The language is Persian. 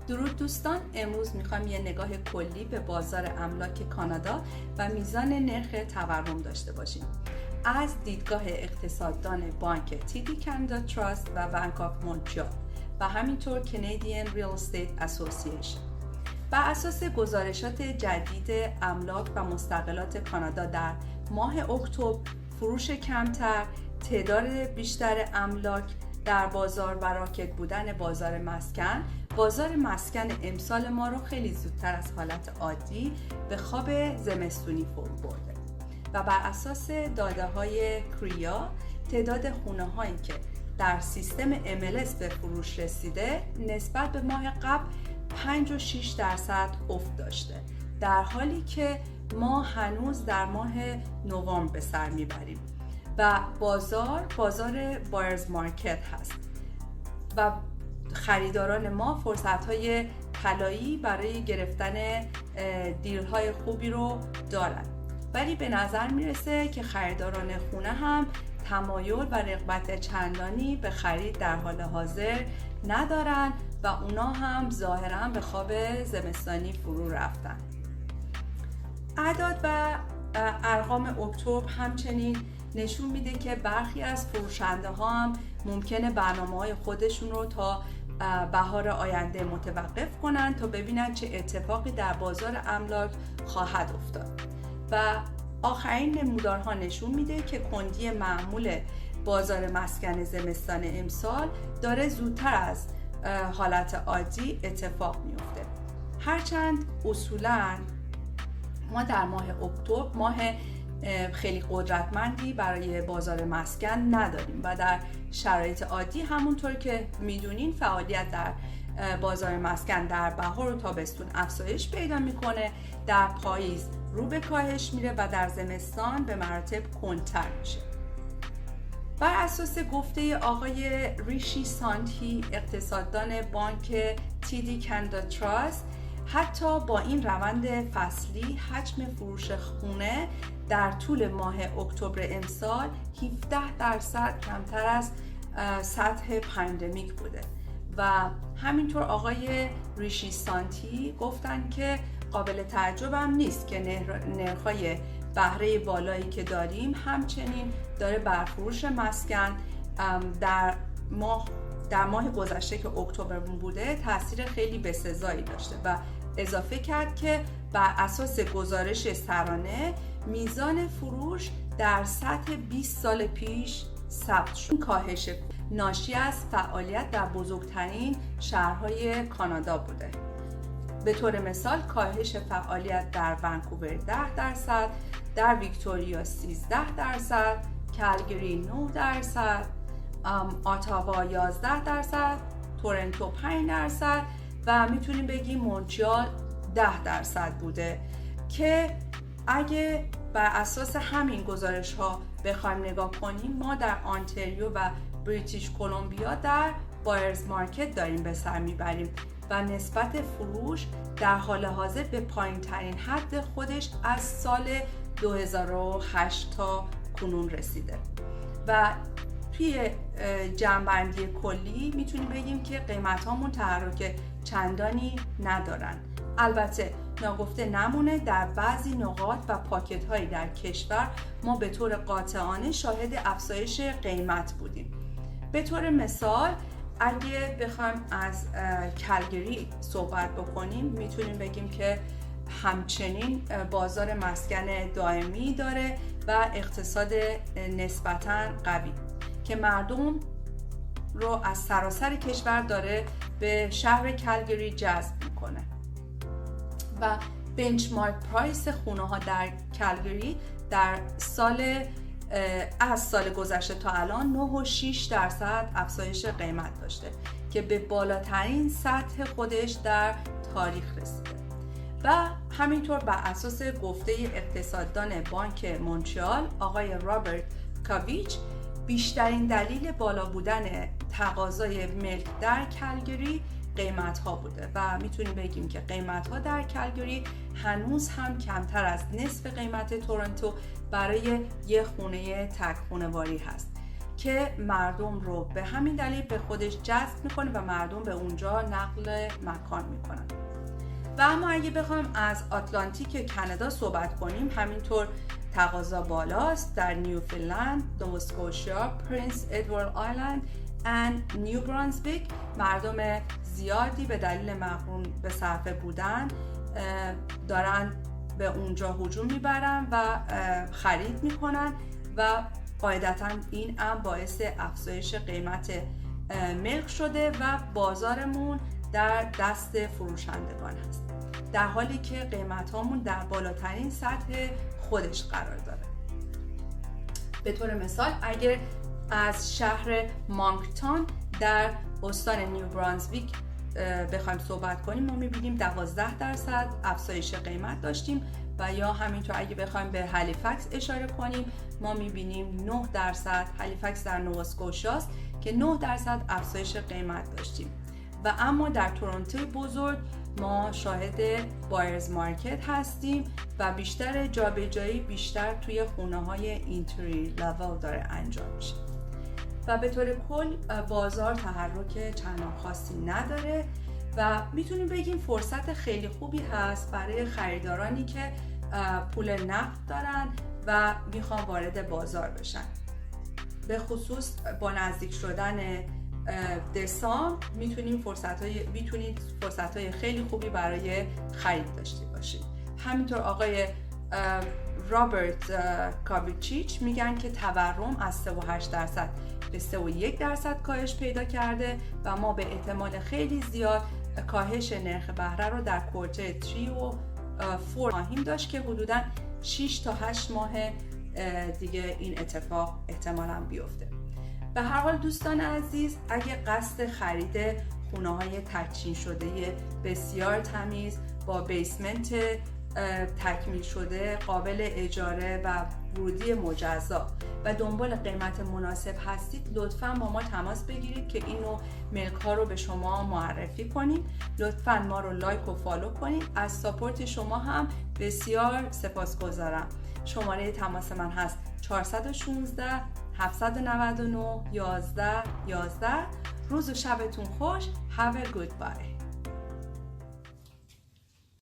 درود دوستان، امروز میخوایم یه نگاه کلی به بازار املاک کانادا و میزان نرخ تورم داشته باشیم از دیدگاه اقتصاددان بانک TD Canada Trust و بانک آف مونتریال و همینطور Canadian Real Estate Association. بر اساس گزارشات جدید املاک و مستقلات کانادا در ماه اکتبر، فروش کمتر، تعداد بیشتر املاک در بازار و راکد بودن بازار مسکن امسال ما رو خیلی زودتر از حالت عادی به خواب زمستونی فرو برده و بر اساس داده های کریا تعداد خونه هایی که در سیستم MLS به فروش رسیده نسبت به ماه قبل 5.6% افت داشته، در حالی که ما هنوز در ماه نوامبر به سر میبریم و بازار بایرز مارکت هست و خریداران ما فرصت‌های طلایی برای گرفتن دیل‌های خوبی رو دارن، ولی به نظر میرسه که خریداران خونه هم تمایل و رغبت چندانی به خرید در حال حاضر ندارن و اونا هم ظاهراً به خواب زمستانی فرو رفتن. اعداد و ارقام اکتبر همچنین نشون میده که برخی از فروشنده ها هم ممکنه برنامه‌های خودشون رو تا بهار آینده متوقف کنن تا ببینن چه اتفاقی در بازار املاک خواهد افتاد و آخرین نمودارها نشون میده که کندی معمول بازار مسکن زمستان امسال داره زودتر از حالت عادی اتفاق میفته. هرچند اصولاً ما در ماه اکتبر ماه خیلی قدرتمندی برای بازار مسکن نداریم و در شرایط عادی همونطور که میدونین فعالیت در بازار مسکن در بهار و تابستون افزایش پیدا میکنه، در پاییز رو به کاهش میره و در زمستان به مراتب کندتر میشه. بر اساس گفته آقای ریشی سانتی، اقتصاددان بانک TD Canada Trust، حتی با این روند فصلی حجم فروش خونه در طول ماه اکتبر امسال 17% کمتر از سطح پاندمیک بوده و همینطور آقای ریشی سانتی گفتن که قابل تعجب هم نیست که نرخ‌های بهره بالایی که داریم همچنین داره بر فروش مسکن در ماه گذشته که اکتبر بوده تاثیر خیلی بسزایی داشته و اضافه کرد که بر اساس گزارش سرانه میزان فروش در سطح 20 سال پیش ثبت شد. کاهش ناشی از فعالیت در بزرگترین شهرهای کانادا بوده. به طور مثال کاهش فعالیت در ونکوور 10%، در ویکتوریا 13%، کلگری 9%، اتاوا 11%، تورنتو 5% و میتونیم بگیم مونتریال 10% بوده که اگه بر اساس همین گزارش ها بخوایم نگاه کنیم ما در آنتریو و بریتیش کلمبیا در بایرز مارکت داریم به سر میبریم و نسبت فروش در حال حاضر به پایین ترین حد خودش از سال 2008 تا کنون رسیده و توی جمع‌بندی کلی میتونیم بگیم که قیمت هامون تحرک چندانی ندارن. البته ناگفته نمونه در بعضی نقاط و پاکت هایی در کشور ما به طور قاطعانه شاهد افزایش قیمت بودیم. به طور مثال اگه بخوایم از کلگری صحبت بکنیم میتونیم بگیم که همچنین بازار مسکن دائمی داره و اقتصاد نسبتاً قوی که مردم رو از سراسر کشور داره به شهر کلگری جذب میکنه و بنچمارک پرایس خونه ها در کلگری در از سال گذشته تا الان 9.6% افزایش قیمت داشته که به بالاترین سطح خودش در تاریخ رسیده و همینطور بر اساس گفته اقتصاددان بانک مونتریال آقای رابرت کاویچ بیشترین دلیل بالا بودن تقاضای ملک در کلگری قیمت ها بوده و میتونیم بگیم که قیمت ها در کلگری هنوز هم کمتر از نصف قیمت تورنتو برای یه خونه تک خانواری هست که مردم رو به همین دلیل به خودش جذب میکنه و مردم به اونجا نقل مکان میکنن. و اما اگه بخوایم از آتلانتیک کانادا صحبت کنیم، همینطور تقاضا بالاست. در نیوفنلند، نواسکوشیا، پرنس ادوارد آیلند و نیو برانزویک مردم زیادی به دلیل مقرون به صرفه بودن دارن به اونجا هجوم میبرن و خرید میکنن و قاعدتاً این هم باعث افزایش قیمت ملک شده و بازارمون در دست فروشندگان هست، در حالی که قیمت هامون در بالاترین سطح خودش قرار داره. به طور مثال اگر از شهر مانکتون در استان نیو برانزویک بخوایم صحبت کنیم، ما میبینیم 12% افزایش قیمت داشتیم و یا همینطور اگه بخوایم به هالیفکس اشاره کنیم، ما میبینیم 9%. هالیفکس در نواسکوشیاست که 9% افزایش قیمت داشتیم. و اما در تورنتو بزرگ ما شاهد بایرز مارکت هستیم و بیشتر جابجایی بیشتر توی خونه‌های اینتری لول داره انجام میشه و به طور کل بازار تحرک چندان خاصی نداره و میتونیم بگیم فرصت خیلی خوبی هست برای خریدارانی که پول نقد دارن و میخوان وارد بازار بشن. به خصوص با نزدیک شدن دسامبر میتونید فرصت‌های خیلی خوبی برای خرید داشته باشید. همینطور آقای رابرت کاویچیچ میگن که تورم از 3.8% به 3.1% کاهش پیدا کرده و ما به احتمال خیلی زیاد کاهش نرخ بهره رو در کوارتر 3 و 4 خواهیم داشت که حدوداً 6 تا 8 ماه دیگه این اتفاق احتمالاً بیفته. به هر حال دوستان عزیز، اگه قصد خرید خونه‌های تدشین شده بسیار تمیز با بیسمنت تکمیل شده، قابل اجاره و ورودی مجزا و دنبال قیمت مناسب هستید، لطفاً با ما تماس بگیرید که این نوع ملک ها رو به شما معرفی کنیم. لطفاً ما رو لایک و فالو کنید. از ساپورت شما هم بسیار سپاسگزارم. شماره تماس من هست 416 799 11 11. روز و شبتون خوش. Have a good bye.